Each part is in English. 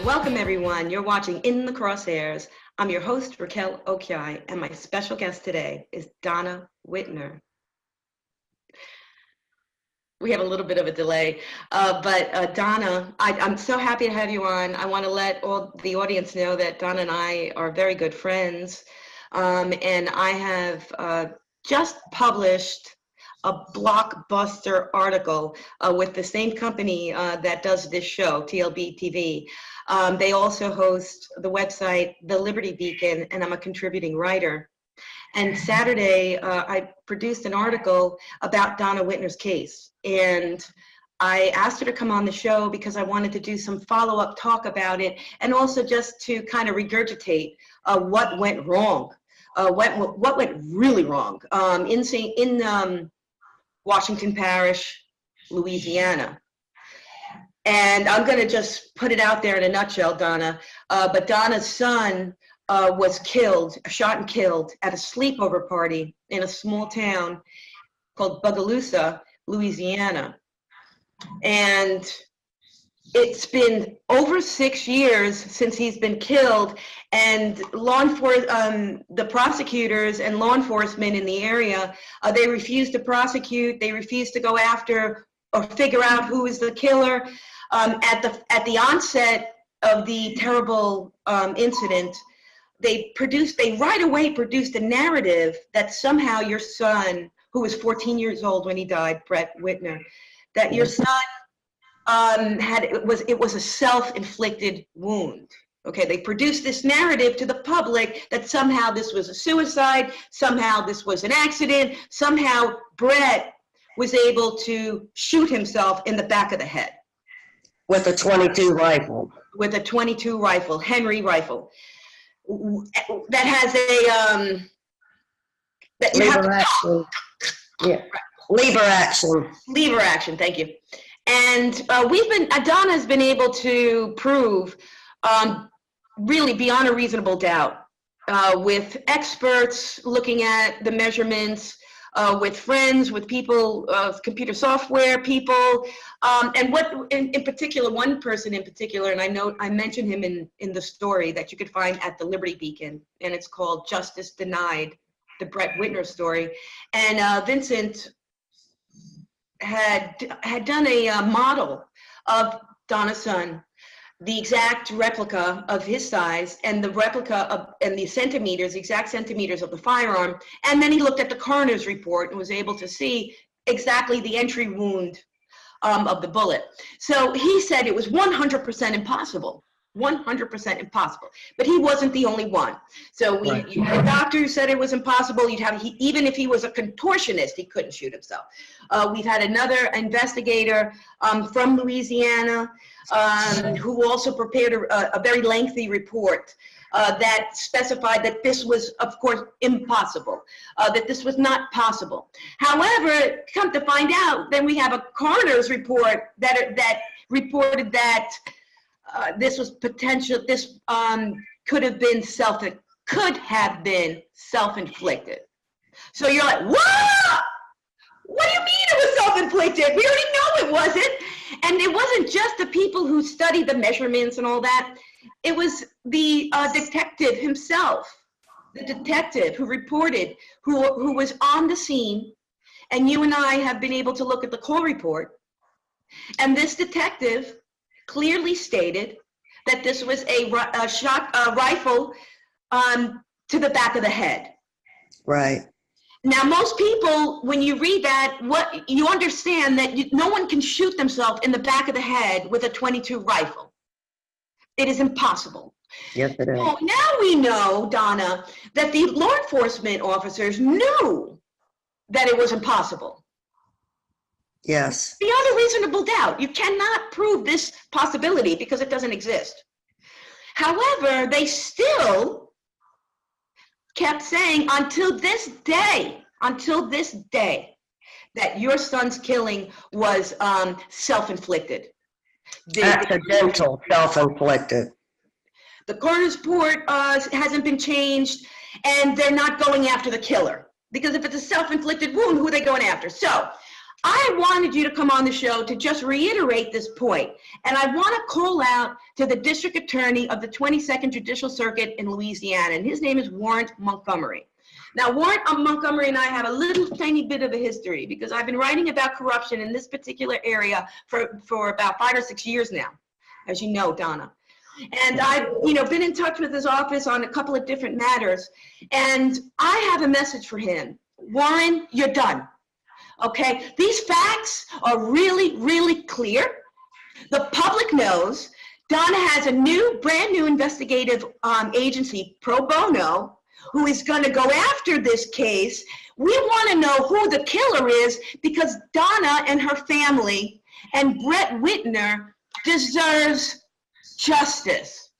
Welcome everyone. You're watching In the Crosshairs. I'm your host, Raquel Okyay, and my special guest today is Donna Wittner. We have a little bit of a delay, but Donna, I'm so happy to have you on. I want to let all the audience know that Donna and I are very good friends, and I have just published a blockbuster article with the same company that does this show, TLBTV. They also host the website, The Liberty Beacon, and I'm a contributing writer. And Saturday, I produced an article about Donna Wittner's case. And I asked her to come on the show because I wanted to do some follow-up talk about it, and also just to kind of regurgitate what went wrong, what went really wrong in Washington Parish, Louisiana. And I'm going to just put it out there in a nutshell, Donna. But Donna's son was killed, shot and killed at a sleepover party in a small town called Bogalusa, Louisiana. And it's been over 6 years since he's been killed, and the prosecutors and law enforcement in the area, they refuse to prosecute. They refuse to go after or figure out who is the killer. At the onset of the terrible incident, they right away produced a narrative that somehow your son, who was 14 years old when he died, Brett Wittner, that your son it was a self-inflicted wound. Okay, they produced this narrative to the public that somehow this was a suicide, somehow this was an accident, somehow Brett was able to shoot himself in the back of the head. With a .22 rifle. With a .22 rifle, Henry rifle. That has a, that you lever action. Yeah, lever action. Lever action, thank you. And Donna has been able to prove really beyond a reasonable doubt with experts looking at the measurements, with friends, with people, computer software people, and what in particular, one person in particular, and I mentioned him in the story that you could find at the Liberty Beacon, and it's called Justice Denied, the Brett Wittner story. And Vincent had done a model of Donna's son, the exact replica of his size, and the replica of, and the centimeters, the exact centimeters of the firearm. And then he looked at the coroner's report and was able to see exactly the entry wound of the bullet. So he said it was 100% impossible. 100% impossible. But he wasn't the only one. So you had a doctor who said it was impossible. Even if he was a contortionist, he couldn't shoot himself. We've had another investigator from Louisiana who also prepared a very lengthy report that specified that this was, of course, impossible, that this was not possible. However, come to find out, then we have a coroner's report that reported that this was potential. This could have been self-inflicted. So you're like, what? What do you mean it was self-inflicted? We already know it wasn't. And it wasn't just the people who studied the measurements and all that. It was the detective himself, the detective who reported, who was on the scene. And you and I have been able to look at the call report. And this detective clearly stated that this was a rifle to the back of the head. Right. Now, most people, when you read that, what you understand that no one can shoot themselves in the back of the head with a .22 rifle. It is impossible. Yes, it is. Well, now we know, Donna, that the law enforcement officers knew that it was impossible. Yes. Beyond a reasonable doubt. You cannot prove this possibility because it doesn't exist. However, they still kept saying until this day, that your son's killing was self-inflicted. Accidental, self-inflicted. The coroner's report hasn't been changed, and they're not going after the killer. Because if it's a self-inflicted wound, who are they going after? So I wanted you to come on the show to just reiterate this point. And I want to call out to the district attorney of the 22nd Judicial Circuit in Louisiana, and his name is Warrant Montgomery. Now, Warrant Montgomery and I have a little tiny bit of a history because I've been writing about corruption in this particular area for about 5 or 6 years now, as you know, Donna. And I've, been in touch with his office on a couple of different matters. And I have a message for him. Warren, you're done. Okay? These facts are really, really clear. The public knows. Donna has a brand new investigative agency, pro bono, who is going to go after this case. We want to know who the killer is because Donna and her family and Brett Wittner deserves justice.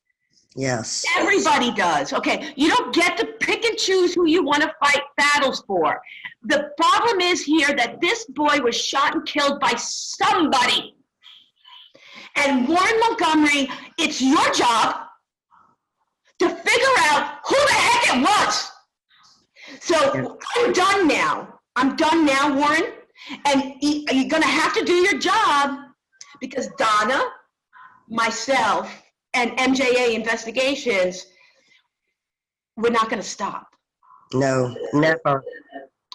Yes. Everybody does. Okay. You don't get to pick and choose who you want to fight battles for. The problem is here that this boy was shot and killed by somebody. And Warren Montgomery, it's your job to figure out who the heck it was. So I'm done now. I'm done now, Warren. And you're going to have to do your job because Donna, myself, and MJA Investigations, we're not going to stop. No, never.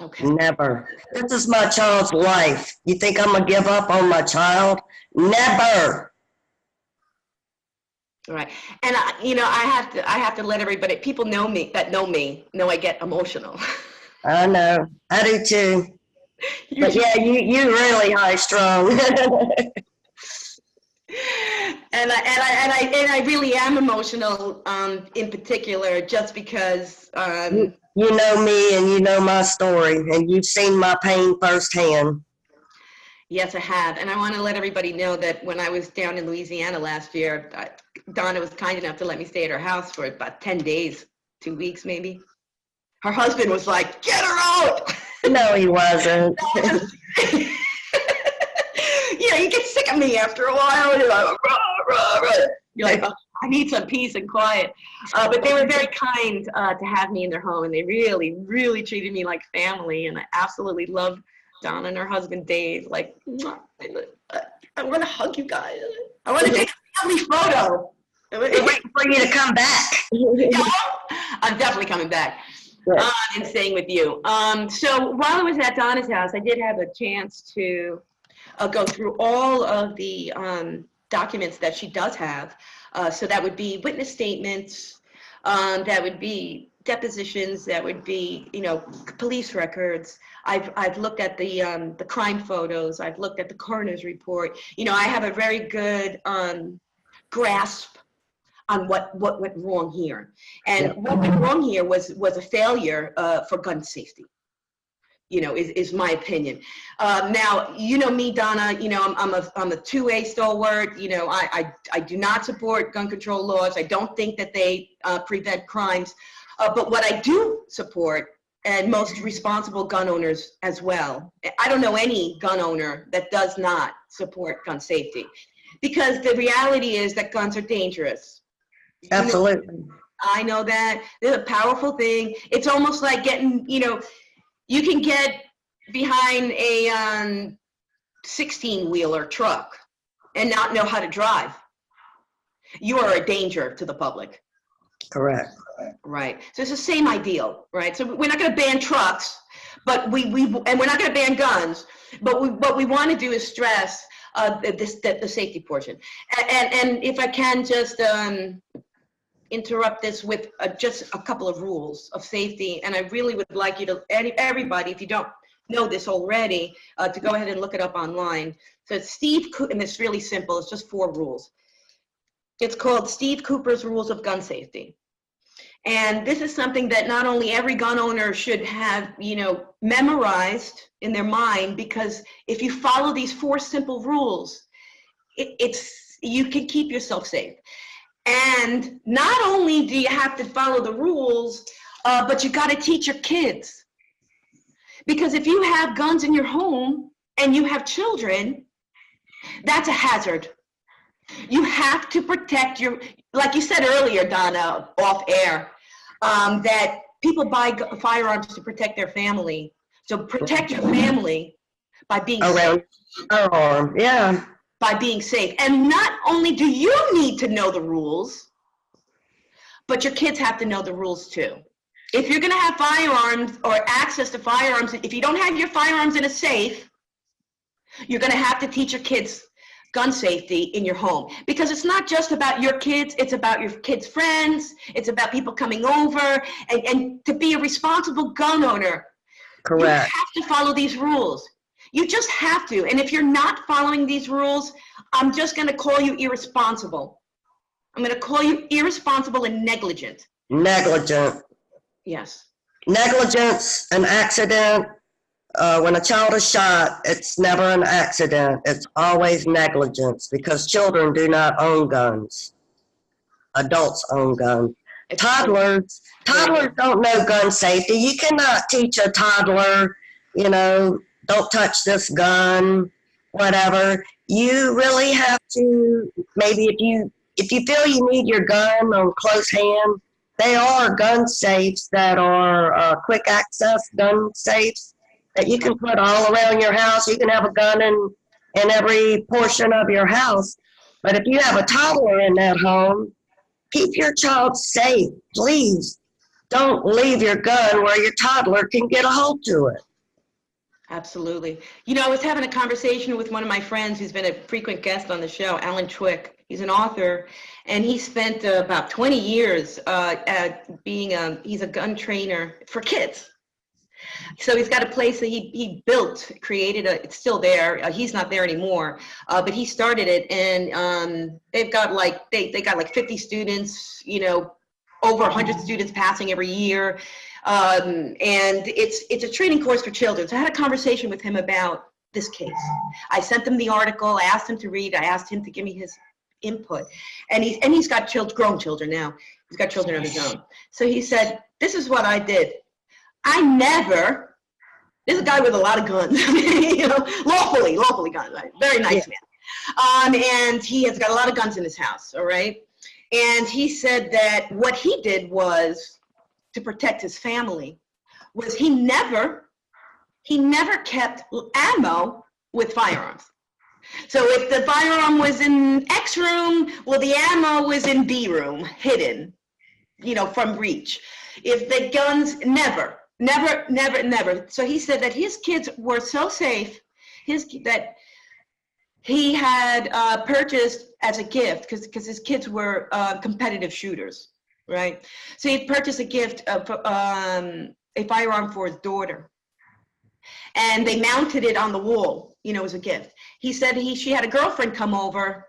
Okay. Never. This is my child's life. You think I'm going to give up on my child? Never. All right. And I have to let everybody, people know me I get emotional. I know. I do too. But yeah, you really high strung. And I really am emotional, in particular, just because you know me and you know my story and you've seen my pain firsthand. Yes, I have. And I want to let everybody know that when I was down in Louisiana last year, Donna was kind enough to let me stay at her house for about 10 days, 2 weeks maybe. Her husband was like, "Get her out." No, he wasn't. You get sick of me after a while. You're like, rah, rah, rah. You're like, oh, I need some peace and quiet. But they were very kind to have me in their home, and they really, really treated me like family. And I absolutely love Donna and her husband, Dave. Like, I want to hug you guys. I want to take a family photo. I'm waiting for you to come back. I'm definitely coming back. Yes. And staying with you. So while I was at Donna's house, I did have a chance to go through all of the documents that she does have. So that would be witness statements, that would be depositions, that would be, police records. I've looked at the crime photos. I've looked at the coroner's report. I have a very good grasp on what went wrong here. And what went wrong here was a failure for gun safety. Is my opinion. Now, me, Donna, I'm a 2A stalwart. I do not support gun control laws. I don't think that they prevent crimes. But what I do support, and most responsible gun owners as well, I don't know any gun owner that does not support gun safety. Because the reality is that guns are dangerous. Absolutely. I know that. They're a powerful thing. It's almost like getting, you can get behind a 16-wheeler truck and not know how to drive. You are a danger to the public. Correct. Right. So it's the same ideal, right? So we're not going to ban trucks, but and we're not going to ban guns, but what we want to do is stress the safety portion. And if I can just interrupt this with just a couple of rules of safety, and I really would like you to, everybody, if you don't know this already, to go ahead and look it up online. So it's and it's really simple, it's just 4 rules. It's called Steve Cooper's Rules of Gun Safety. And this is something that not only every gun owner should have, memorized in their mind, because if you follow these 4 simple rules, you can keep yourself safe. And not only do you have to follow the rules, but you got to teach your kids. Because if you have guns in your home and you have children, that's a hazard. You have to protect like you said earlier, Donna, off air, that people buy firearms to protect their family. So protect your family by being safe. Around our arm, yeah. By being safe. And not only do you need to know the rules, but your kids have to know the rules too. If you're going to have firearms or access to firearms, if you don't have your firearms in a safe, you're going to have to teach your kids gun safety in your home, because it's not just about your kids, it's about your kids' friends, it's about people coming over, and to be a responsible gun owner, Correct. you have to follow these rules. You just have to. And if you're not following these rules, I'm just going to call you irresponsible. I'm going to call you irresponsible and negligent. Negligent. Yes. Negligence, an accident. When a child is shot, it's never an accident. It's always negligence, because children do not own guns. Adults own guns. Toddlers don't know gun safety. You cannot teach a toddler, don't touch this gun, whatever. You really have to, maybe if you feel you need your gun on close hand, they are gun safes that are quick access gun safes that you can put all around your house. You can have a gun in every portion of your house. But if you have a toddler in that home, keep your child safe, please. Don't leave your gun where your toddler can get a hold to it. Absolutely. I was having a conversation with one of my friends who's been a frequent guest on the show, Alan Twick. He's an author, and he spent about 20 years he's a gun trainer for kids. So he's got a place that he built, created, it's still there. He's not there anymore, but he started it, and they've got they got like 50 students, over 100 students passing every year. And it's a training course for children. So I had a conversation with him about this case. I sent him the article. I asked him to read. I asked him to give me his input. And he's got grown children now. He's got children of his own. So he said, this is what I did. This is a guy with a lot of guns, lawfully guns, right? Very nice man. And he has got a lot of guns in his house, all right? And he said that what he did was, to protect his family, was he never kept ammo with firearms. So if the firearm was in X room, well, the ammo was in B room, hidden, from reach. If the guns, never. So he said that his kids were so safe, that he had purchased as a gift, because his kids were competitive shooters. Right. So he purchased a gift of a firearm for his daughter, and they mounted it on the wall, as a gift. He said she had a girlfriend come over,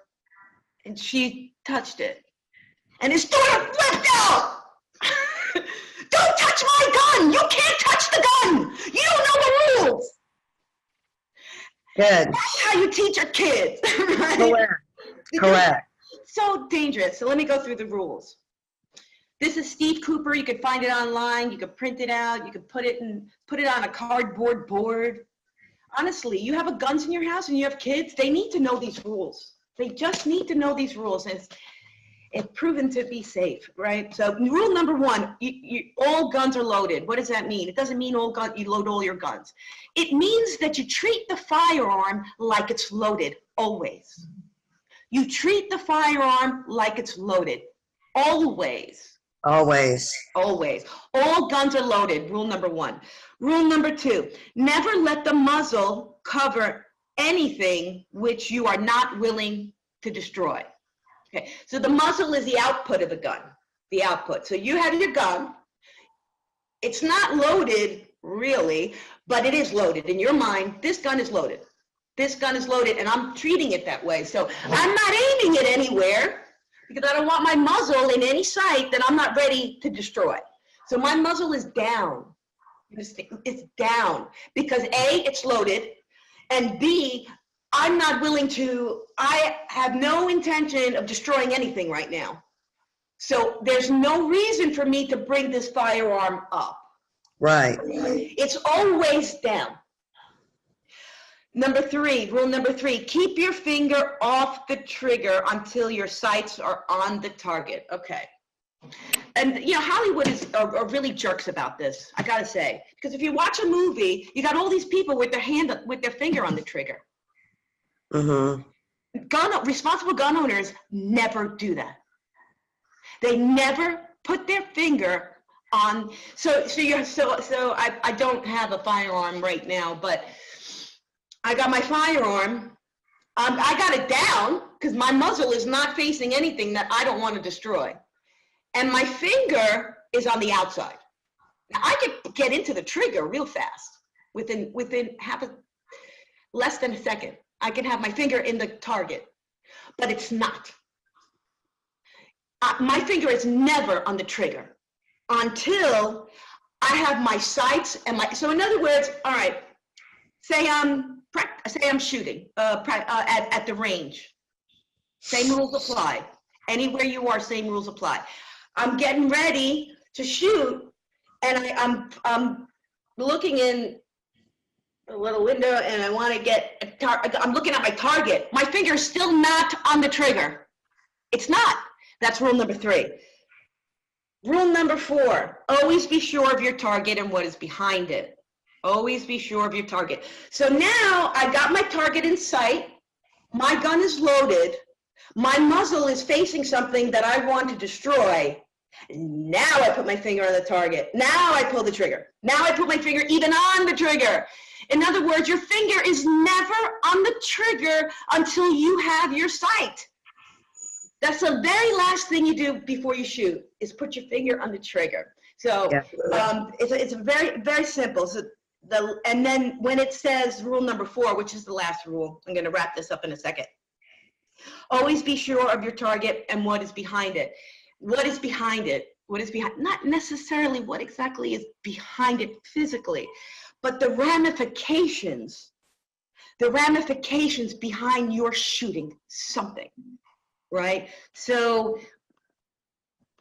and she touched it, and his daughter flipped out. Don't touch my gun! You can't touch the gun! You don't know the rules! Good. That's how you teach your kids, right? Correct. So dangerous. So let me go through the rules. This is Steve Cooper. You can find it online. You can print it out. You can put it on a cardboard board. Honestly, you have guns in your house and you have kids, they need to know these rules. They just need to know these rules. And it's proven to be safe, right? So rule number one, all guns are loaded. What does that mean? It doesn't mean you load all your guns. It means that you treat the firearm like it's loaded, always. You treat the firearm like it's loaded, always. Always. Always. All guns are loaded, rule number one. Rule number two, never let the muzzle cover anything which you are not willing to destroy. Okay, so the muzzle is the output of the gun, the output. So you have your gun. It's not loaded, really, but it is loaded. In your mind, this gun is loaded. This gun is loaded, and I'm treating it that way. So I'm not aiming it anywhere, because I don't want my muzzle in any sight that I'm not ready to destroy. So my muzzle is down. It's down because A, it's loaded, and B, I have no intention of destroying anything right now. So there's no reason for me to bring this firearm up. Right. It's always down. Rule number three, keep your finger off the trigger until your sights are on the target. Okay. And you know, Hollywood are really jerks about this, I gotta say. Because if you watch a movie, you got all these people with their finger on the trigger. Mm-hmm. Responsible gun owners never do that. They never put their finger on. So I don't have a firearm right now, but I got my firearm. I got it down because my muzzle is not facing anything that I don't want to destroy. And my finger is on the outside. Now I can get into the trigger real fast. Within less than a second, I can have my finger in the target, but it's not. My finger is never on the trigger until I have my sights and so in other words, all right, say I'm shooting at the range. Same rules apply. Anywhere you are, same rules apply. I'm getting ready to shoot, and I'm looking in a little window, and I want to get I'm looking at my target. My finger is still not on the trigger. It's not. That's rule number 3. Rule number 4: always be sure of your target and what is behind it. Always be sure of your target. So now I got my target in sight. My gun is loaded. My muzzle is facing something that I want to destroy. Now I put my finger on the target. Now I pull the trigger. Now I put my finger even on the trigger. In other words, your finger is never on the trigger until you have your sight. That's the very last thing you do before you shoot, is put your finger on the trigger. So it's very, very simple. So and then when it says rule number 4, which is the last rule, I'm going to wrap this up in a second. Always be sure of your target and what is behind it. What is behind it? What is behind? Not necessarily what exactly is behind it physically, but the ramifications behind your shooting something, right? So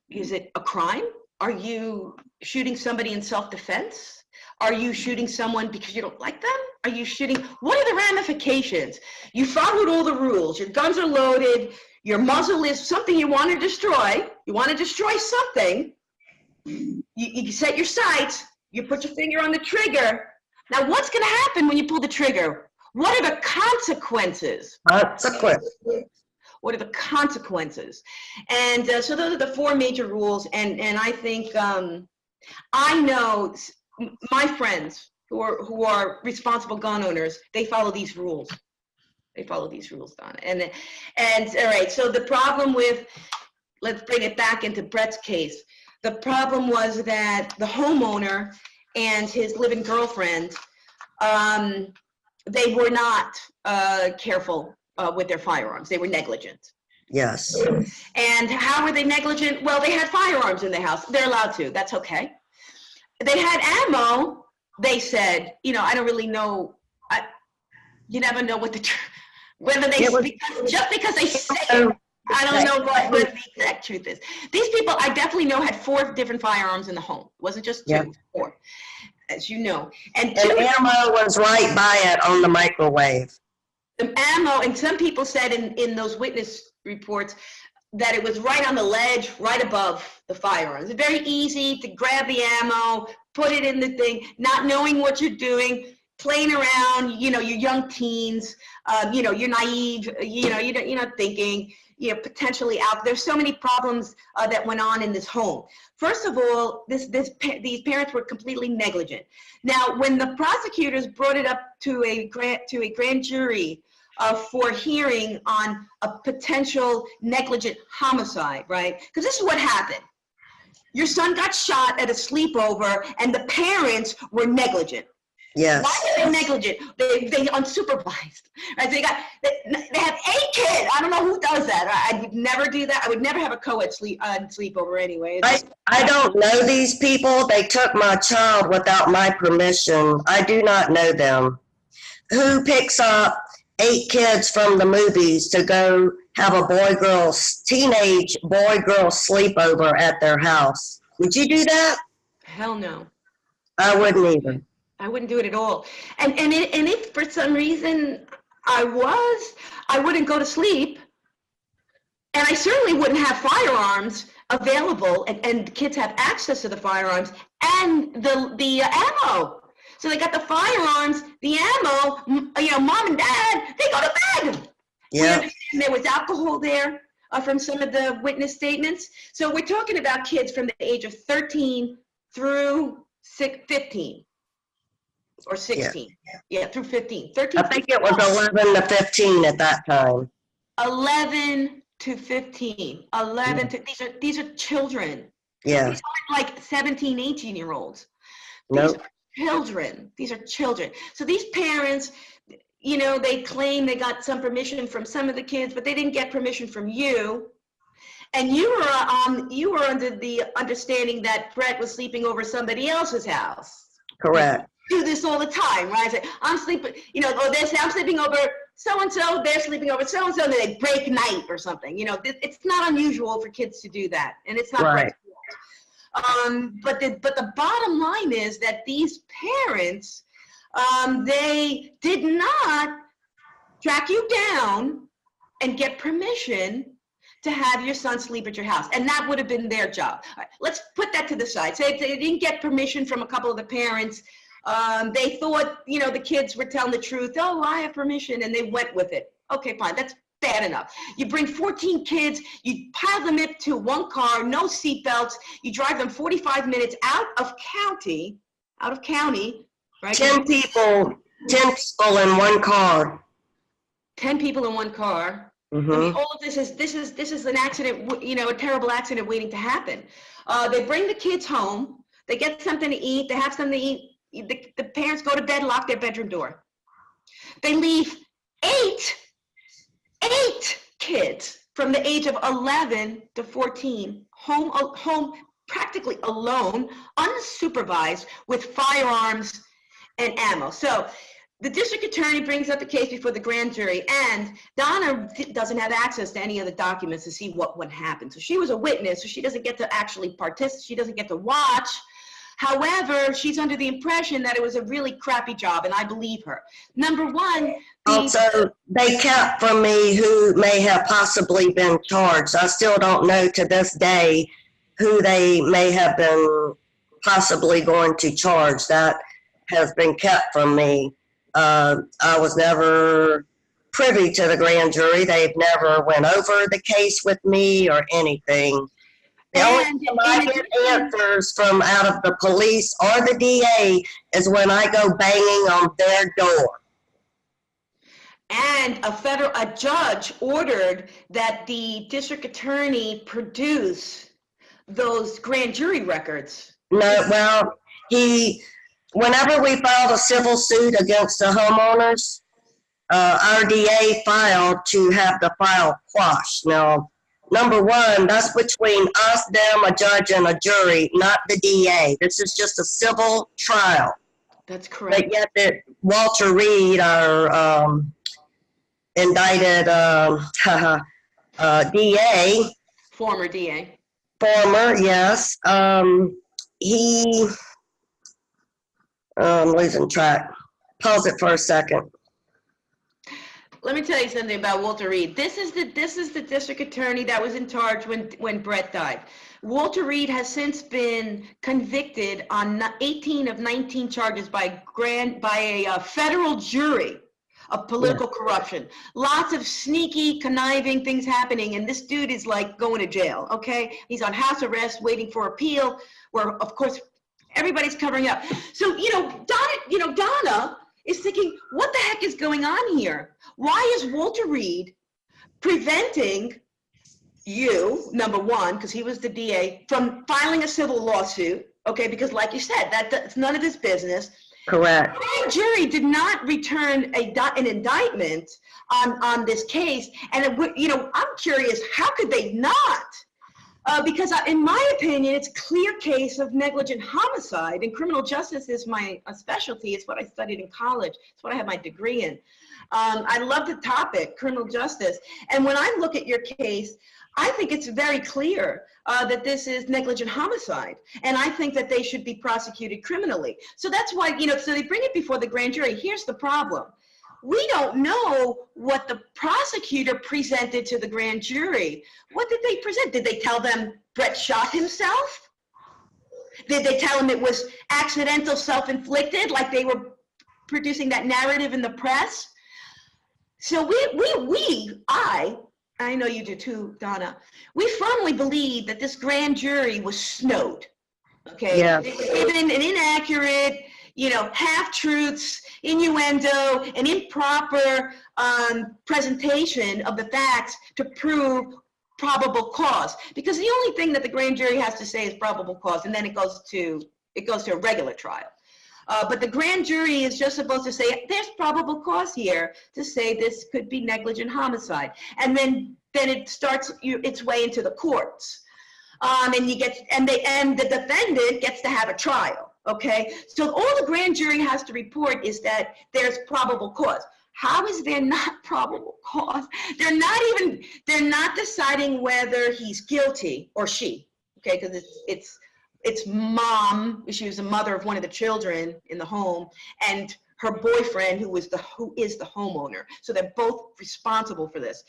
is it a crime? Are you shooting somebody in self-defense? Are you shooting someone because you don't like them? Are you shooting? What are the ramifications? You followed all the rules. Your guns are loaded. Your muzzle is something you want to destroy. You want to destroy something. You set your sights. You put your finger on the trigger. Now, what's going to happen when you pull the trigger? What are the consequences? What are the consequences? And so those are the 4 major rules. And I think I know my friends who are responsible gun owners, they follow these rules. They follow these rules, Donna. And all right, so the problem with, let's bring it back into Brett's case. The problem was that the homeowner and his living girlfriend, they were not careful with their firearms. They were negligent. Yes. And how were they negligent? Well, they had firearms in the house. They're allowed to. That's okay. They had ammo. They said, you know, I don't really know. You never know what whether they just because they say it. I don't know what the exact truth is. These people, I definitely know, had 4 different firearms in the home. It wasn't just 2, 4, as you know. And ammo was right by it on the microwave. The ammo, and some people said in those witness reports that it was right on the ledge, right above the firearms. It's very easy to grab the ammo, put it in the thing, not knowing what you're doing, playing around, you know, you're young teens, you know, you're naive, you know, you're not thinking, you know, potentially out. There's so many problems that went on in this home. First of all, these parents were completely negligent. Now, when the prosecutors brought it up to a grand jury for hearing on a potential negligent homicide, right? Because this is what happened. Your son got shot at a sleepover, and the parents were negligent. Yes. Why are they negligent? They unsupervised. Right? They have 8 kids. I don't know who does that. I would never do that. I would never have a co-ed sleepover anyway. I don't know these people. They took my child without my permission. I do not know them. Who picks up 8 kids from the movies to go have a teenage boy-girl sleepover at their house? Would you do that? Hell no. I wouldn't either. I wouldn't do it at all. And if for some reason I wouldn't go to sleep, and I certainly wouldn't have firearms available, and kids have access to the firearms and the ammo. So they got the firearms, the ammo, mom and dad, they go to bed. We Yeah. understand there was alcohol there from some of the witness statements. So we're talking about kids from the age of 13 through 15 or 16. Yeah, through 15. 13. I think it was 11 to 15 at that time. 11 to 15. 11 to, these are children. Yeah. These aren't like 17, 18-year-olds. These Nope. are children. These are children. So these parents, they claim they got some permission from some of the kids, but they didn't get permission from you. And you were under the understanding that Brett was sleeping over somebody else's house. Correct. Do this all the time, right? I say, I'm sleeping, I'm sleeping over so-and-so, they're sleeping over so-and-so, and they break night or something. It's not unusual for kids to do that, and it's not right. But the bottom line is that these parents, they did not track you down and get permission to have your son sleep at your house. And that would have been their job. All right, let's put that to the side. Say they didn't get permission from a couple of the parents. They thought, the kids were telling the truth. Oh, I have permission, and they went with it. Okay, fine, that's bad enough. You bring 14 kids, you pile them into one car, no seatbelts, you drive them 45 minutes out of county, right? 10 people in one car. 10 people in one car. Mm-hmm. I mean, all of this is an accident, a terrible accident waiting to happen. They bring the kids home, they get something to eat, they have something to eat, the parents go to bed, lock their bedroom door. They leave eight kids from the age of 11 to 14 home practically alone, unsupervised, with firearms and ammo. So the district attorney brings up the case before the grand jury, and Donna doesn't have access to any of the documents to see what happened. So she was a witness, so she doesn't get to actually participate, she doesn't get to watch. However, she's under the impression that it was a really crappy job, and I believe her. Number one, also, they kept from me who may have possibly been charged. I still don't know to this day who they may have been possibly going to charge. That has been kept from me. I was never privy to the grand jury. They've never went over the case with me or anything. The only time I get answers from out of the police or the DA is when I go banging on their door. And a judge ordered that the district attorney produce those grand jury records. No, well, whenever we filed a civil suit against the homeowners, our DA filed to have the file quashed. Now, number one, that's between us, them, a judge, and a jury, not the DA. This is just a civil trial. That's correct. But yet, Walter Reed, our indicted DA. Former DA. Former, yes. I'm losing track. Pause it for a second. Let me tell you something about Walter Reed. This is the district attorney that was in charge when Brett died. Walter Reed has since been convicted on 18 of 19 charges by a federal jury of political corruption. Lots of sneaky, conniving things happening, and this dude is like going to jail, okay? He's on house arrest waiting for appeal, where, of course, everybody's covering up. So, Donna is thinking, what the heck is going on here? Why is Walter Reed preventing you, number one, because he was the DA, from filing a civil lawsuit, okay? Because like you said, that's none of his business. Correct. The grand jury did not return an indictment on this case. And, I'm curious, how could they not? Because in my opinion, it's a clear case of negligent homicide, and criminal justice is my specialty. It's what I studied in college. It's what I have my degree in. I love the topic, criminal justice. And when I look at your case, I think it's very clear that this is negligent homicide. And I think that they should be prosecuted criminally. So that's why, so they bring it before the grand jury. Here's the problem. we don't know what the prosecutor presented to the grand jury. What did they present? Did they tell them Brett shot himself? Did they tell him it was accidental, self-inflicted, like they were producing that narrative in the press? So I know you do too, Donna, we firmly believe that this grand jury was snowed, okay? Yeah. They were given an inaccurate, half-truths, innuendo, an improper presentation of the facts to prove probable cause. Because the only thing that the grand jury has to say is probable cause, and then it goes to a regular trial. But the grand jury is just supposed to say, there's probable cause here to say this could be negligent homicide. And then it starts its way into the courts. And the defendant gets to have a trial, okay? So all the grand jury has to report is that there's probable cause. How is there not probable cause? They're not deciding whether he's guilty or she, okay? Because it's mom, she was the mother of one of the children in the home, and her boyfriend who is the homeowner. So they're both responsible for this.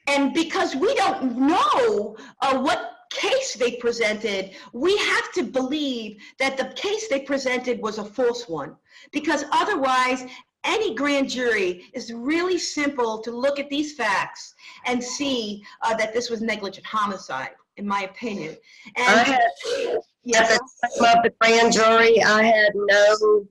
And because we don't know what case they presented, we have to believe that the case they presented was a false one, because otherwise any grand jury is really simple to look at these facts and see that this was negligent homicide, in my opinion. And At the time of the grand jury, I had no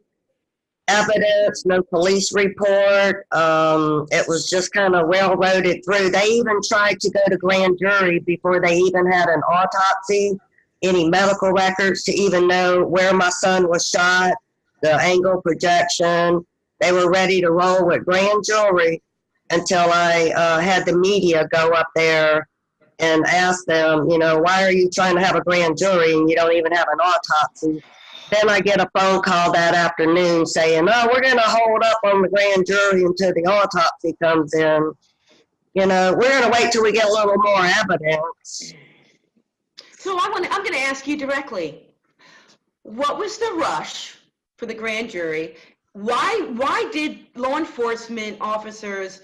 evidence, no police report. It was just kind of railroaded through. They even tried to go to grand jury before they even had an autopsy, any medical records to even know where my son was shot, the angle projection. They were ready to roll with grand jury until I had the media go up there and ask them, why are you trying to have a grand jury and you don't even have an autopsy? Then I get a phone call that afternoon saying, oh, we're going to hold up on the grand jury until the autopsy comes in. We're going to wait till we get a little more evidence. So I'm going to ask you directly, what was the rush for the grand jury? Why did law enforcement officers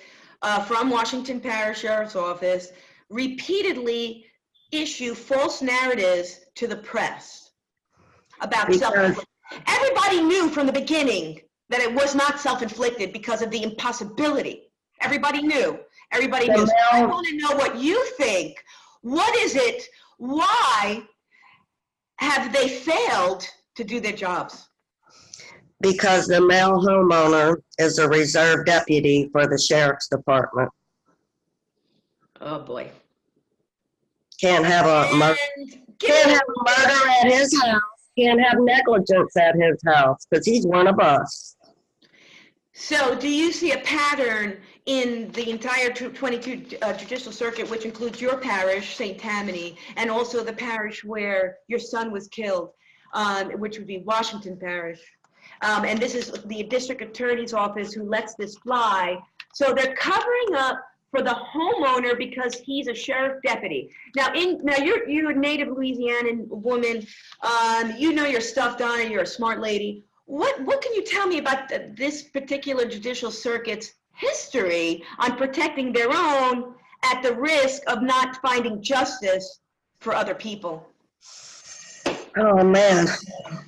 from Washington Parish Sheriff's Office repeatedly issue false narratives to the press about self-inflicted? Everybody knew from the beginning that it was not self-inflicted because of the impossibility. Everybody knew. Everybody knew. So I want to know what you think. What is it? Why have they failed to do their jobs? Because the male homeowner is a reserve deputy for the sheriff's department. Oh boy. Can't have a murder at his house. Can't have negligence at his house because he's one of us. So do you see a pattern in the entire 22 judicial circuit, which includes your parish, St. Tammany, and also the parish where your son was killed, which would be Washington Parish? And this is the district attorney's office who lets this fly. So they're covering up for the homeowner because he's a sheriff deputy. Now you're a native Louisianan woman. You know your stuff, Donna. You're a smart lady. What can you tell me about this particular judicial circuit's history on protecting their own at the risk of not finding justice for other people? Oh man,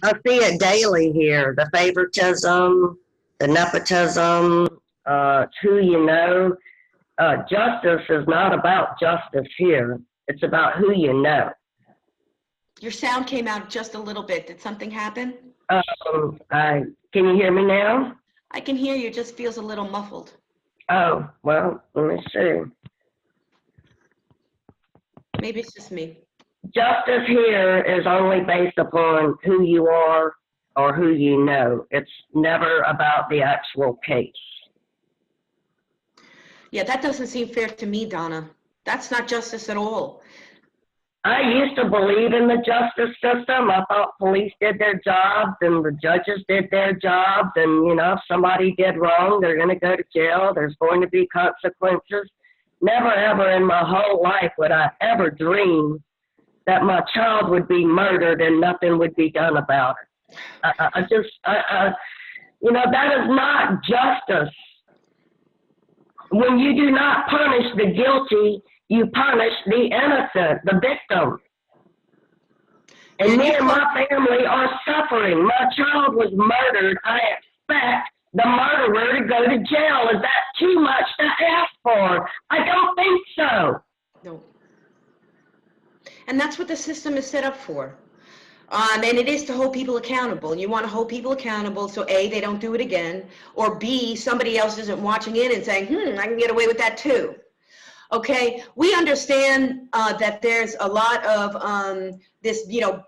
I see it daily here. The favoritism, the nepotism, who you know. Justice is not about justice here. It's about who you know. Your sound came out just a little bit. Did something happen? Can you hear me now? I can hear you. It just feels a little muffled. Oh, well, let me see. Maybe it's just me. Justice here is only based upon who you are or who you know. It's never about the actual case. Yeah, that doesn't seem fair to me, Donna. That's not justice at all. I used to believe in the justice system. I thought police did their jobs and the judges did their jobs. And, if somebody did wrong, they're going to go to jail. There's going to be consequences. Never, ever in my whole life would I ever dream that my child would be murdered and nothing would be done about it. You know, that is not justice. When you do not punish the guilty, you punish the innocent, the victim. And me and my family are suffering. My child was murdered. I expect the murderer to go to jail. Is that too much to ask for? I don't think so. No. And that's what the system is set up for. And it is to hold people accountable. And you want to hold people accountable so A, they don't do it again, or B, somebody else isn't watching in and saying, I can get away with that too. Okay, we understand that there's a lot of this, you know,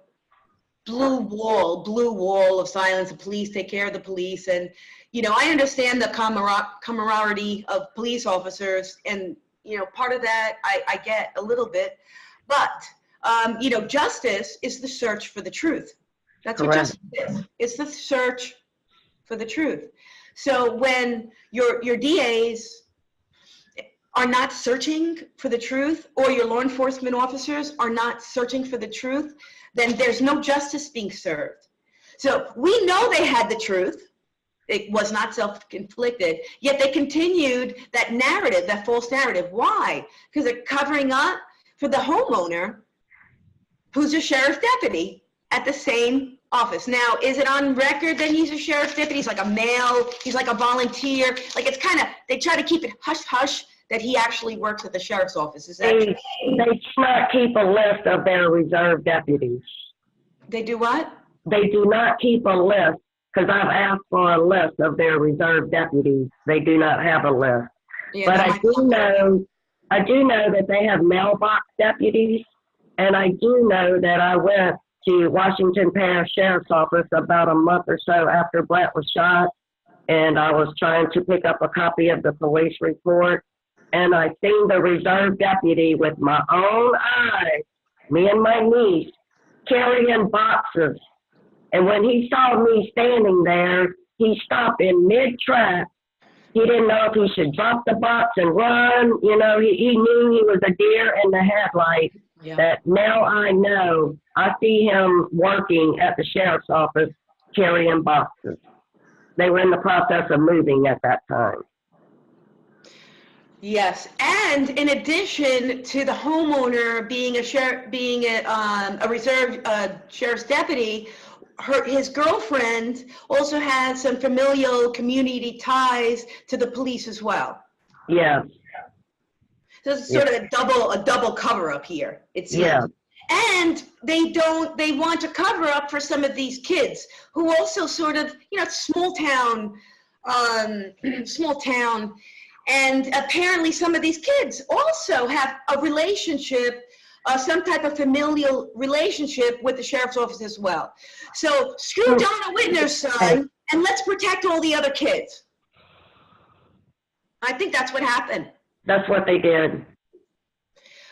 blue wall of silence. The police take care of the police. And, you know, I understand the camaraderie of police officers. And, you know, part of that I get a little bit. But, you know, justice is the search for the truth. That's what justice is. It's the search for the truth. So when your DAs are not searching for the truth, or your law enforcement officers are not searching for the truth, then there's no justice being served. So we know they had the truth. It was not self-inflicted, yet they continued that narrative, that false narrative. Why? Because they're covering up for the homeowner who's a sheriff's deputy at the same office. Now, is it on record that he's a sheriff's deputy? He's like a male, he's like a volunteer. Like, it's kind of, they try to keep it hush-hush that he actually works at the sheriff's office. Is that true? They cannot keep a list of their reserve deputies. They do what? They do not keep a list, because I've asked for a list of their reserve deputies. They do not have a list. Yeah, but I do know that they have mailbox deputies, and I do know that I went to Washington Parish Sheriff's Office about a month or so after Brett was shot, and I was trying to pick up a copy of the police report, and I seen the reserve deputy with my own eyes, me and my niece, carrying boxes. And when he saw me standing there, he stopped in mid-track. He didn't know if he should drop the box and run. You know, he knew he was a deer in the headlight. Yeah. That now I know. I see him working at the sheriff's office carrying boxes. They were in the process of moving at that time. Yes, and in addition to the homeowner being a reserve sheriff's deputy, his girlfriend also has some familial community ties to the police as well. Yeah. So it's sort of a double cover up here. It's and they want to cover up for some of these kids who also sort of, you know, small town. And apparently some of these kids also have a relationship, some type of familial relationship with the sheriff's office as well. So screw Donna Wittner's son, and let's protect all the other kids. I think that's what happened. That's what they did.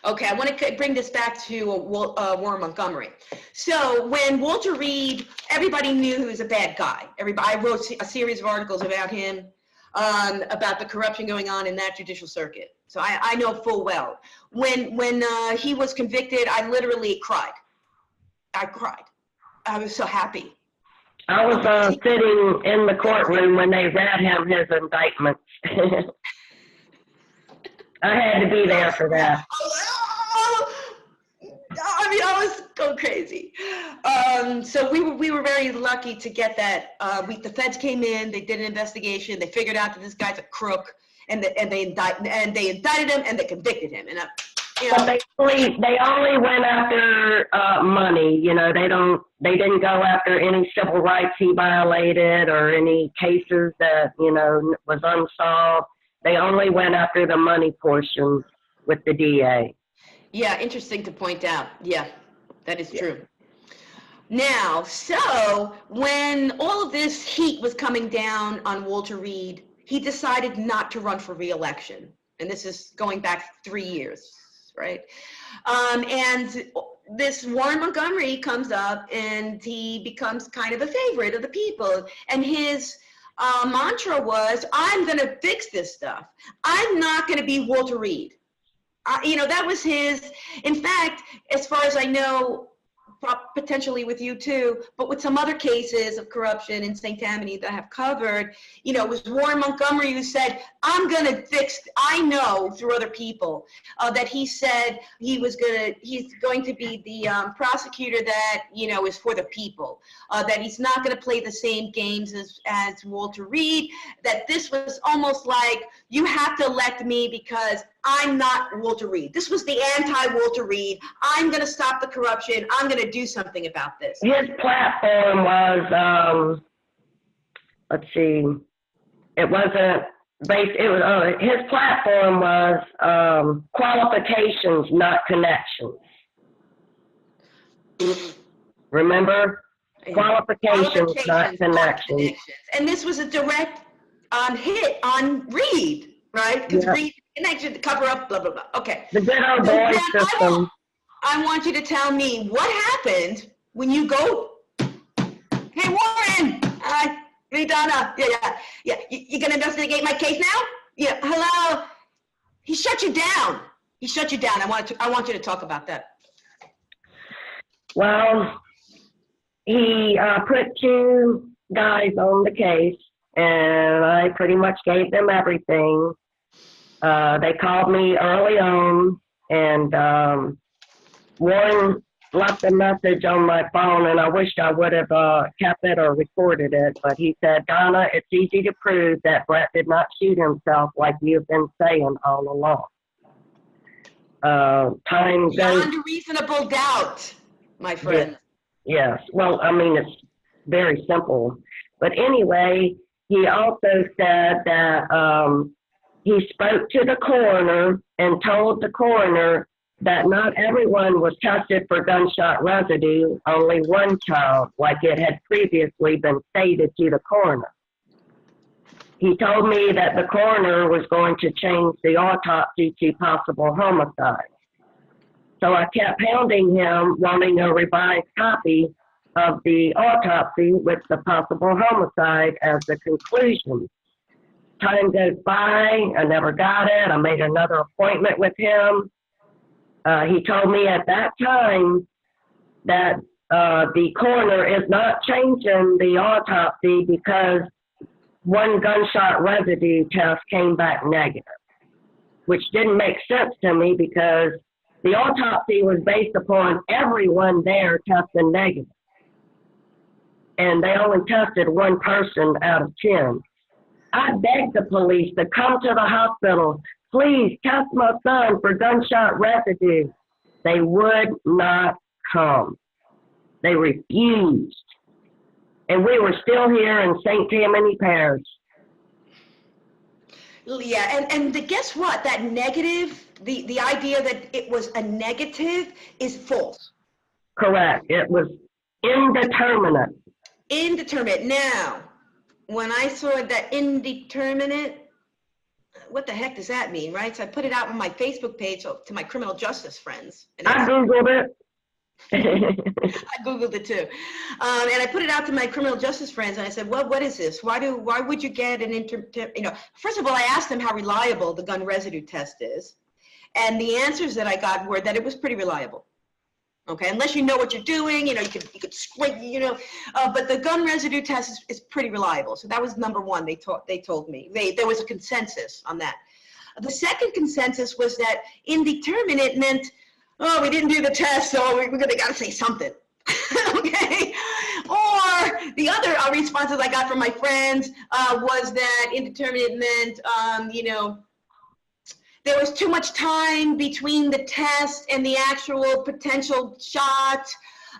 Okay, I want to bring this back to Warren Montgomery. So when Walter Reed, everybody knew he was a bad guy. I wrote a series of articles about him. About the corruption going on in that judicial circuit. So I know full well. When he was convicted, I literally cried. I cried. I was so happy. I was sitting in the courtroom when they read him his indictment. I had to be there for that. I mean, I was going crazy. So we were very lucky to get that. The feds came in, they did an investigation, they figured out that this guy's a crook, and they indicted him and they convicted him. And you know, but they only went after money. You know, they didn't go after any civil rights he violated or any cases that, you know, was unsolved. They only went after the money portion with the DA. Yeah, interesting to point out. Yeah, that is true. Now, so when all of this heat was coming down on Walter Reed, he decided not to run for re-election. And this is going back 3 years, right? And this Warren Montgomery comes up and he becomes kind of a favorite of the people. And his mantra was, I'm going to fix this stuff. I'm not going to be Walter Reed. You know, that was his. In fact, as far as I know, potentially with you too, but with some other cases of corruption in St. Tammany that I have covered, you know, it was Warren Montgomery who said, I'm going to fix, I know through other people that he said he's going to be the prosecutor that, you know, is for the people, that he's not going to play the same games as Walter Reed, that this was almost like, you have to elect me because I'm not Walter Reed. This was the anti-Walter Reed. I'm going to stop the corruption. I'm going to do something about this. His platform was, let's see, it wasn't based, it was, his platform was qualifications, not connections. Remember? Qualifications, not connections. And this was a direct hit on Reed, right? Because Reed connection to cover up, blah, blah, blah. Okay. The good old boy system. I want you to tell me what happened when you go, hey, Warren, hey, Donna, yeah. You gonna investigate my case now? Yeah, hello. He shut you down. He shut you down. I want you to talk about that. Well, he put two guys on the case, and I pretty much gave them everything. They called me early on, and Warren left a message on my phone, and I wished I would have kept it or recorded it, but he said, Donna, it's easy to prove that Brett did not shoot himself like you've been saying all along. Time goes... Beyond a reasonable doubt, my friend. Yes. Well, I mean, it's very simple. But anyway, he also said that he spoke to the coroner and told the coroner that not everyone was tested for gunshot residue, only one child, like it had previously been stated to the coroner. He told me that the coroner was going to change the autopsy to possible homicide. So I kept hounding him, wanting a revised copy of the autopsy with the possible homicide as the conclusion. Time goes by, I never got it. I made another appointment with him. He told me at that time that the coroner is not changing the autopsy because one gunshot residue test came back negative, which didn't make sense to me because the autopsy was based upon everyone there testing negative. And they only tested one person out of 10. I begged the police to come to the hospital. Please test my son for gunshot residue. They would not come. They refused. And we were still here in St. Tammany Parish. Yeah, and guess what? That negative, the idea that it was a negative is false. Correct. It was indeterminate. Indeterminate. Now, when I saw that indeterminate, what the heck does that mean, right? So I put it out on my Facebook page to my criminal justice friends. And I Googled it. I Googled it too. And I put it out to my criminal justice friends and I said, well, what is this? Why would you get an first of all, I asked them how reliable the gun residue test is. And the answers that I got were that it was pretty reliable. Okay, unless you know what you're doing, you could squint, but the gun residue test is pretty reliable. So that was number one. They told me there was a consensus on that. The second consensus was that indeterminate meant, oh, we didn't do the test, so we got to say something. Okay, or the other responses I got from my friends was that indeterminate meant, there was too much time between the test and the actual potential shot.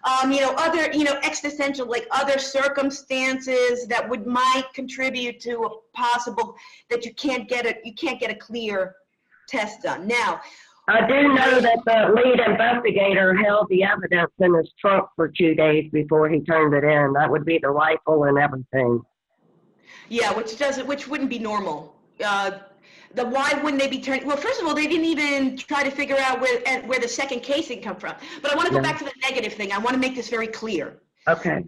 Other, existential, like other circumstances that might contribute to a possible that you can't get a clear test done. Now, I do know that the lead investigator held the evidence in his trunk for 2 days before he turned it in. That would be the rifle and everything. Yeah, which wouldn't be normal. Why wouldn't they be turning? Well, first of all, they didn't even try to figure out where the second casing come from. But I want to go back to the negative thing. I want to make this very clear. Okay.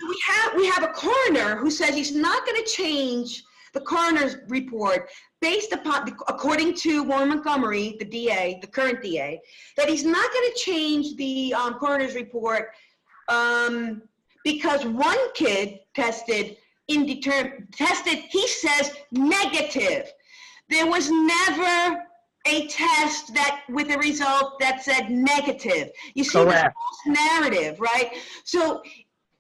We have a coroner who says he's not going to change the coroner's report based upon, according to Warren Montgomery, the DA, the current DA, that he's not going to change the coroner's report because one kid tested he says negative. There was never a test that with a result that said negative. You see the false narrative, right? So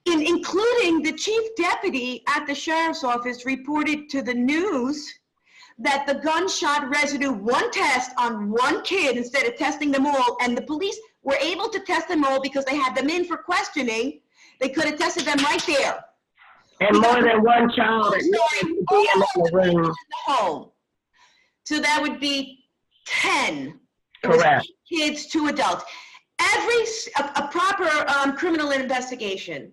including the chief deputy at the sheriff's office reported to the news that the gunshot residue, one test on one kid instead of testing them all, and the police were able to test them all because they had them in for questioning. They could have tested them right there. And more than one child in the room. In the home. So that would be 10. Correct. 8 kids, 2 adults. A proper criminal investigation.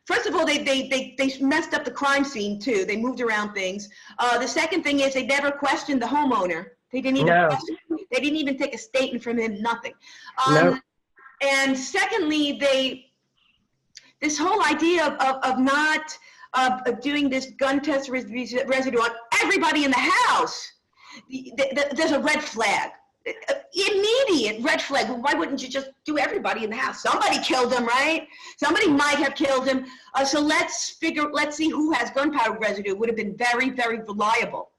First of all, they messed up the crime scene too. They moved around things. The second thing is they never questioned the homeowner. They didn't even question him. They didn't even take a statement from him. Nothing. And secondly, this whole idea of not doing this gun test residue on everybody in the house. There's a red flag. Immediate red flag. Why wouldn't you just do everybody in the house? Somebody killed him, right? Somebody might have killed him. So let's see who has gunpowder residue. It would have been very, very reliable.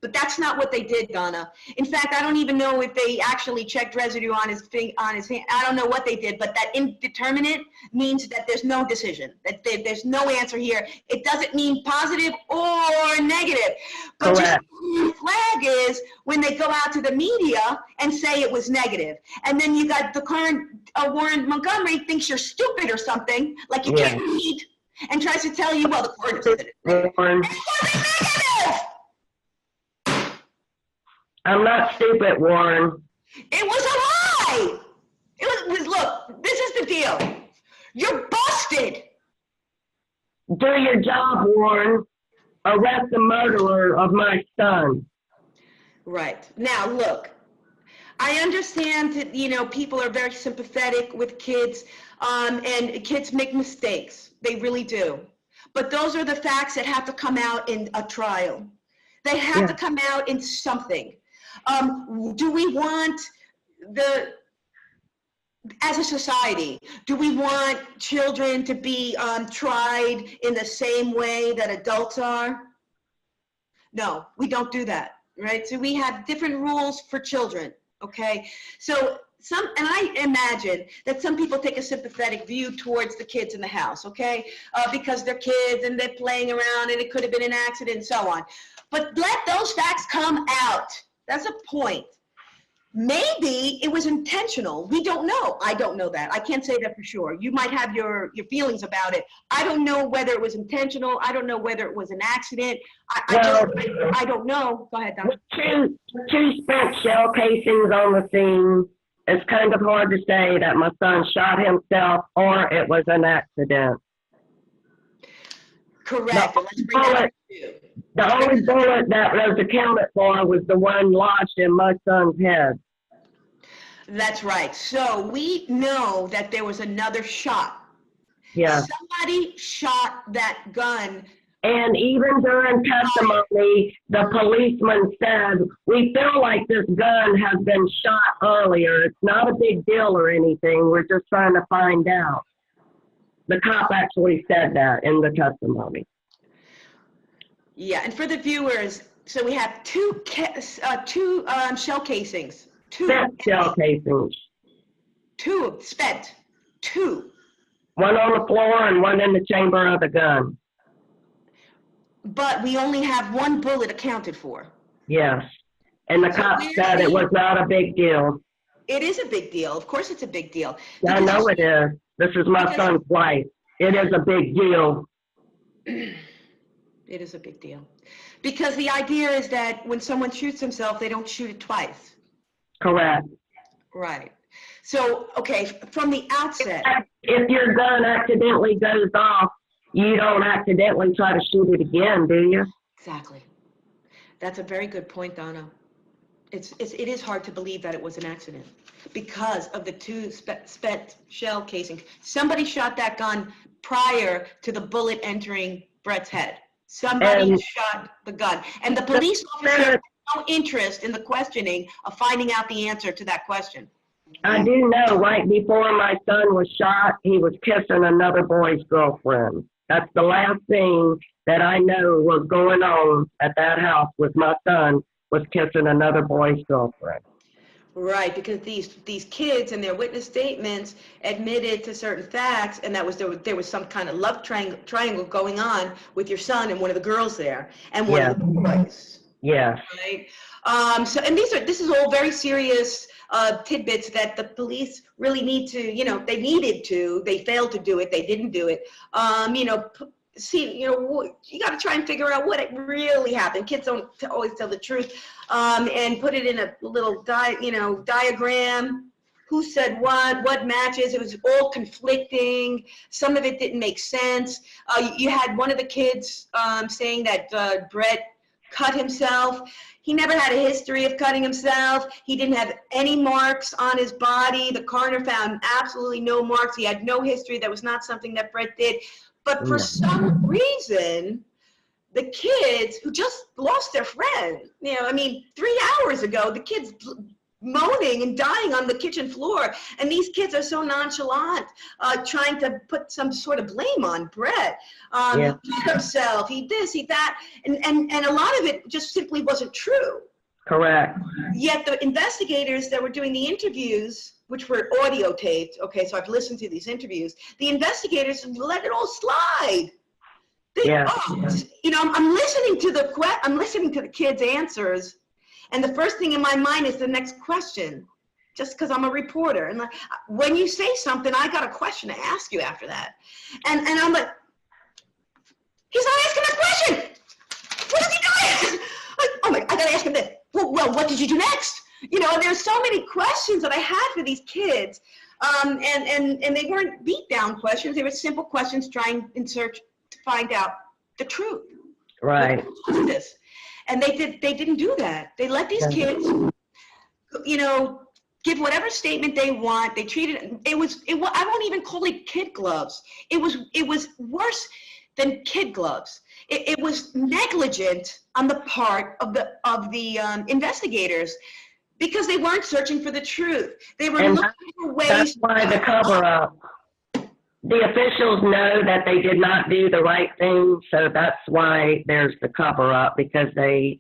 But that's not what they did, Donna. In fact, I don't even know if they actually checked residue on his hand. I don't know what they did, but that indeterminate means that there's no decision, that there's no answer here. It doesn't mean positive or negative. But just the flag is when they go out to the media and say it was negative. And then you got the current Warren Montgomery thinks you're stupid or something, like you can't read, and tries to tell you, well, the coroner said it. It wasn't negative! I'm not stupid, Warren. It was a lie. It was look, this is the deal. You're busted. Do your job, Warren. Arrest the murderer of my son. Right. Now, look, I understand that, people are very sympathetic with kids, and kids make mistakes. They really do. But those are the facts that have to come out in a trial. They have to come out in something. Do we want as a society, do we want children to be tried in the same way that adults are? No, we don't do that, right? So we have different rules for children, okay? So and I imagine that some people take a sympathetic view towards the kids in the house, okay? Because they're kids and they're playing around and it could have been an accident and so on. But let those facts come out. That's a point. Maybe it was intentional. We don't know. I don't know that. I can't say that for sure. You might have your feelings about it. I don't know whether it was intentional. I don't know whether it was an accident. I don't know. Go ahead, Donna. With two spent shell casings on the scene, it's kind of hard to say that my son shot himself or it was an accident. Correct. Let's bring that up too. The only bullet that was accounted for was the one lodged in my son's head. That's right. So we know that there was another shot. Yeah. Somebody shot that gun. And even during testimony, the policeman said, we feel like this gun has been shot earlier. It's not a big deal or anything. We're just trying to find out. The cop actually said that in the testimony. Yeah, and for the viewers, so we have two shell casings. Spent shell casings. Spent. Two. One on the floor and one in the chamber of the gun. But we only have one bullet accounted for. Yes. And the cop said it was not a big deal. It is a big deal. Of course it's a big deal. I know it is. This is my son's life. It is a big deal. It is a big deal. Because the idea is that when someone shoots himself, they don't shoot it twice. Correct. Right. So, okay, from the outset. If your gun accidentally goes off, you don't accidentally try to shoot it again, do you? Exactly. That's a very good point, Donna. It is hard to believe that it was an accident because of the two spent shell casings. Somebody shot that gun prior to the bullet entering Brett's head. Somebody shot the gun. And the police officer had no interest in the questioning of finding out the answer to that question. I do know right before my son was shot, he was kissing another boy's girlfriend. That's the last thing that I know was going on at that house with my son, was kissing another boy's girlfriend. Right, because these kids in their witness statements admitted to certain facts, and that was there was some kind of love triangle going on with your son and one of the girls there, and one of the boys. Yes. Right. So, and this is all very serious tidbits that the police really need to, they failed to do it, they didn't do it. You got to try and figure out what it really happened. Kids don't always tell the truth, and put it in a little diagram. Who said what matches? It was all conflicting. Some of it didn't make sense. You had one of the kids saying that Brett cut himself. He never had a history of cutting himself. He didn't have any marks on his body. The coroner found absolutely no marks. He had no history. That was not something that Brett did. But for some reason, the kids who just lost their friend, 3 hours ago, the kids moaning and dying on the kitchen floor, and these kids are so nonchalant, trying to put some sort of blame on Brett. He killed himself, he this, he that, and a lot of it just simply wasn't true. Correct. Yet the investigators that were doing the interviews, which were audio taped, okay, so I've listened to these interviews, the investigators let it all slide. I'm listening to the kids' answers, and the first thing in my mind is the next question, just because I'm a reporter. And when you say something, I got a question to ask you after that. And I'm like, he's not asking that question. What is he doing? Oh my, I gotta ask him this. Well, what did you do next? There's so many questions that I had for these kids. And they weren't beat down questions. They were simple questions trying in search to find out the truth. Right. And they didn't do that. They let these kids, give whatever statement they want. They treated it was I won't even call it kid gloves. It was worse than kid gloves. It was negligent on the part of the investigators, because they weren't searching for the truth. They were looking for ways. That's why the cover up. The officials know that they did not do the right thing, so that's why there's the cover up, because they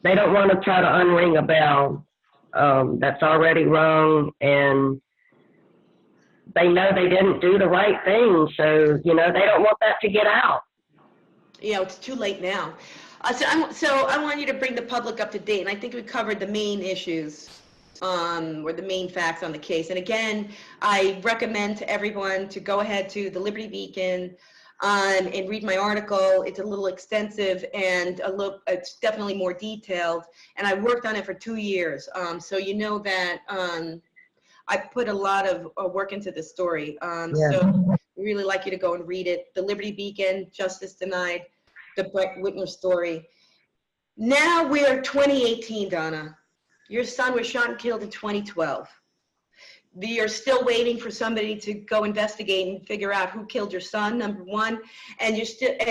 don't want to try to unring a bell that's already rung, and they know they didn't do the right thing, so they don't want that to get out. It's too late now. So I want you to bring the public up to date, and I think we covered the main issues. Or the main facts on the case. And again, I recommend to everyone to go ahead to the Liberty Beacon and read my article. It's a little extensive and it's definitely more detailed. And I worked on it for 2 years. So that I put a lot of work into this story. So we really like you to go and read it. The Liberty Beacon, Justice Denied, the Brett Wittner story. Now we're 2018, Donna. Your son was shot and killed in 2012. You're still waiting for somebody to go investigate and figure out who killed your son, number one, and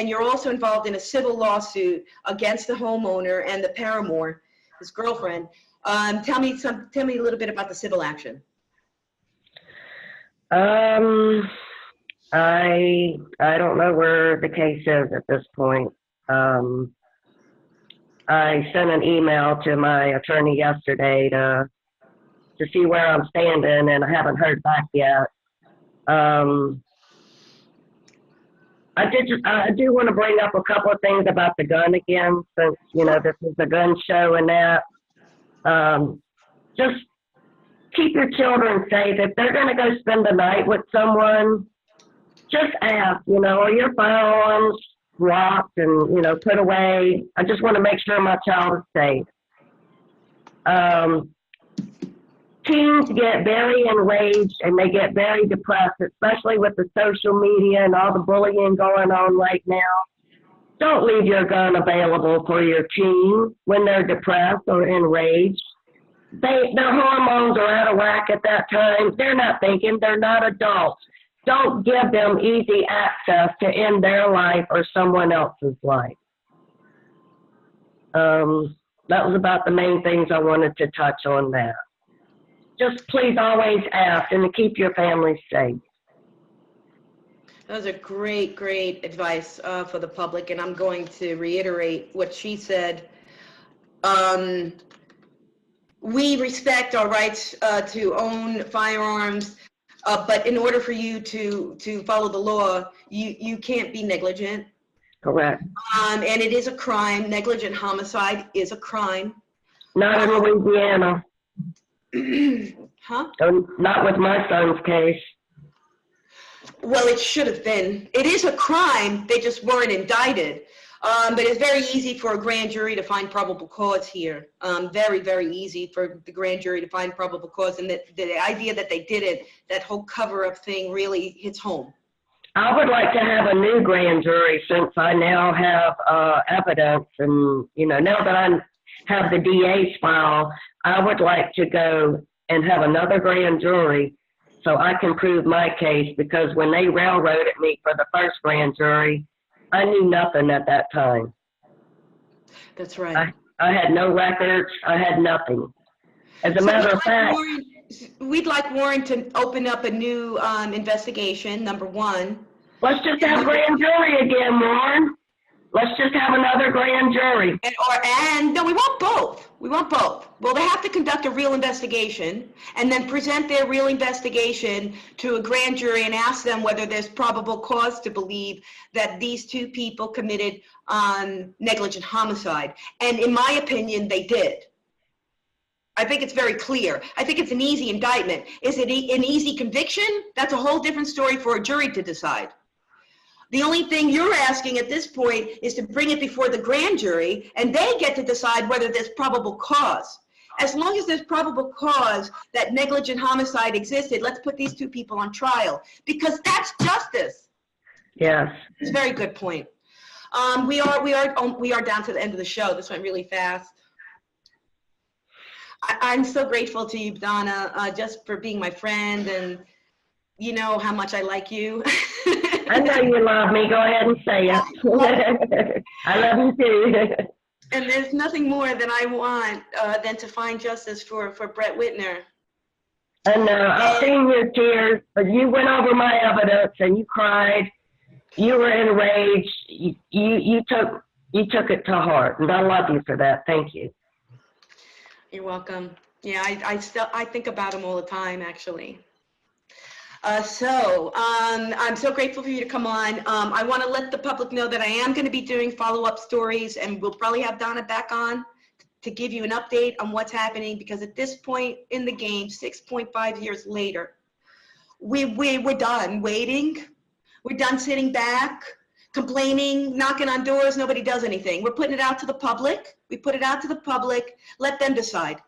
you're also involved in a civil lawsuit against the homeowner and the paramour, his girlfriend. Tell me a little bit about the civil action. I don't know where the case is at this point. I sent an email to my attorney yesterday to see where I'm standing, and I haven't heard back yet. I do want to bring up a couple of things about the gun again, since this is a gun show and that. Just keep your children safe. If they're going to go spend the night with someone, just ask, are your firearms locked and put away? I just want to make sure my child is safe. Teens get very enraged and they get very depressed, especially with the social media and all the bullying going on right now. Don't leave your gun available for your teen when they're depressed or enraged. Their hormones are out of whack at that time. They're not thinking. They're not adults. Don't give them easy access to end their life or someone else's life. That was about the main things I wanted to touch on that. just please always ask and to keep your family safe. Those are great, great advice for the public, and I'm going to reiterate what she said. We respect our rights to own firearms, but in order for you to follow the law, you can't be negligent. Correct. And it is a crime. Negligent homicide is a crime. Not in Louisiana. Huh? Not with my son's case. Well, it should have been. It is a crime. They just weren't indicted. But it's very easy for a grand jury to find probable cause here. Very, very easy for the grand jury to find probable cause. And the idea that they did it, that whole cover-up thing really hits home. I would like to have a new grand jury since I now have evidence. And, you know, now that I have the DA's file, I would like to go and have another grand jury so I can prove my case, because when they railroaded me for the first grand jury, I knew nothing at that time. That's right. I had no records. I had nothing. As a matter of fact, we'd like Warren to open up a new investigation, number one. Let's just have grand jury again, Warren. Let's just have another grand jury. And no, we want both. We want both. Well, they have to conduct a real investigation and then present their real investigation to a grand jury and ask them whether there's probable cause to believe that these two people committed negligent homicide. And in my opinion, they did. I think it's very clear. I think it's an easy indictment. Is it an easy conviction? That's a whole different story for a jury to decide. The only thing you're asking at this point is to bring it before the grand jury, and they get to decide whether there's probable cause. As long as there's probable cause that negligent homicide existed, let's put these two people on trial, because that's justice. Yes. It's a very good point. We are down to the end of the show. This went really fast. I'm so grateful to you, Donna, just for being my friend, and you know how much I like you. I know you love me. Go ahead and say it. I love you too. And there's nothing more that I want than to find justice for Brett Wittner. I know. I've seen your tears, but you went over my evidence and you cried. You were enraged. You took it to heart, and I love you for that. Thank you. You're welcome. Yeah, I think about him all the time, actually. I'm so grateful for you to come on. I want to let the public know that I am going to be doing follow-up stories, and we'll probably have Donna back on to give you an update on what's happening, because at this point in the game, 6.5 years later, we're done waiting. We're done sitting back, complaining, knocking on doors. Nobody does anything. We're putting it out to the public. We put it out to the public. Let them decide.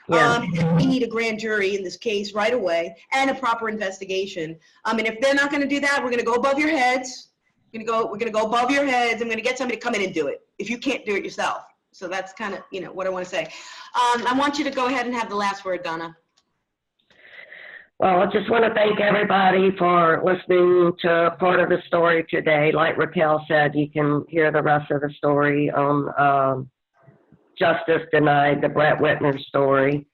Yeah. We need a grand jury in this case right away, and a proper investigation. And if they're not going to do that, we're going to go above your heads. We're going to go above your heads. I'm going to get somebody to come in and do it if you can't do it yourself. So that's kind of, what I want to say. I want you to go ahead and have the last word, Donna. Well, I just want to thank everybody for listening to part of the story today. Like Raquel said, you can hear the rest of the story on Justice Denied, the Brett Wittner story.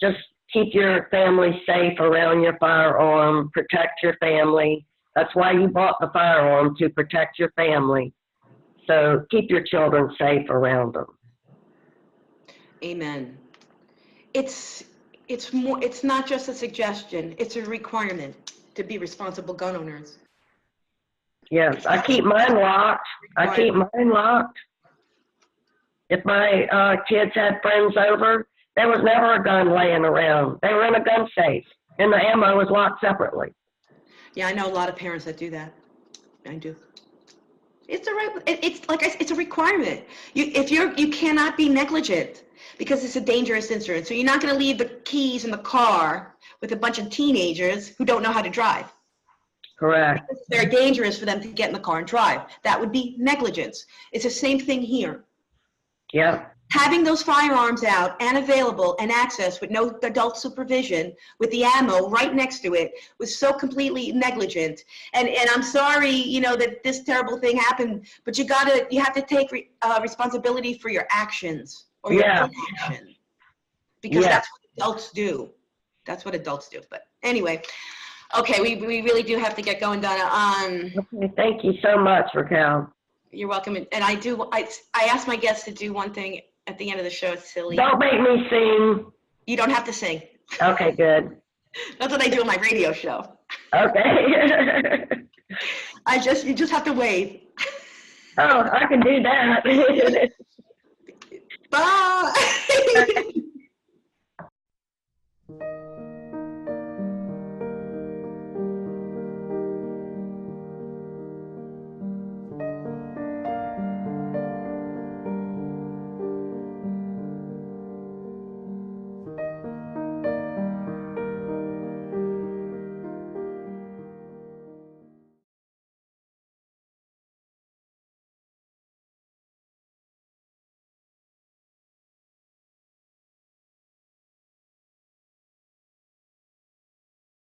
Just keep your family safe around your firearm. Protect your family. That's why you bought the firearm, to protect your family. So keep your children safe around them. Amen. It's not just a suggestion, it's a requirement to be responsible gun owners. Yes, I keep mine locked. If my kids had friends over, there was never a gun laying around. They were in a gun safe, and the ammo was locked separately. Yeah, I know a lot of parents that do that. I do. It's a requirement. You cannot be negligent, because it's a dangerous instrument. So you're not going to leave the keys in the car with a bunch of teenagers who don't know how to drive. Correct. It's very dangerous for them to get in the car and drive. That would be negligence. It's the same thing here. Yeah. Having those firearms out and available and access with no adult supervision, with the ammo right next to it, was so completely negligent. And I'm sorry, that this terrible thing happened, but you have to take responsibility for your actions or your inaction, because that's what it adults do. That's what adults do. But anyway, okay, we really do have to get going, Donna. Okay, thank you so much, Raquel. You're welcome. And I ask my guests to do one thing at the end of the show. It's silly. Don't make me sing. You don't have to sing. Okay, good. That's what I do on my radio show. Okay. You just have to wave. Oh, I can do that. Bye.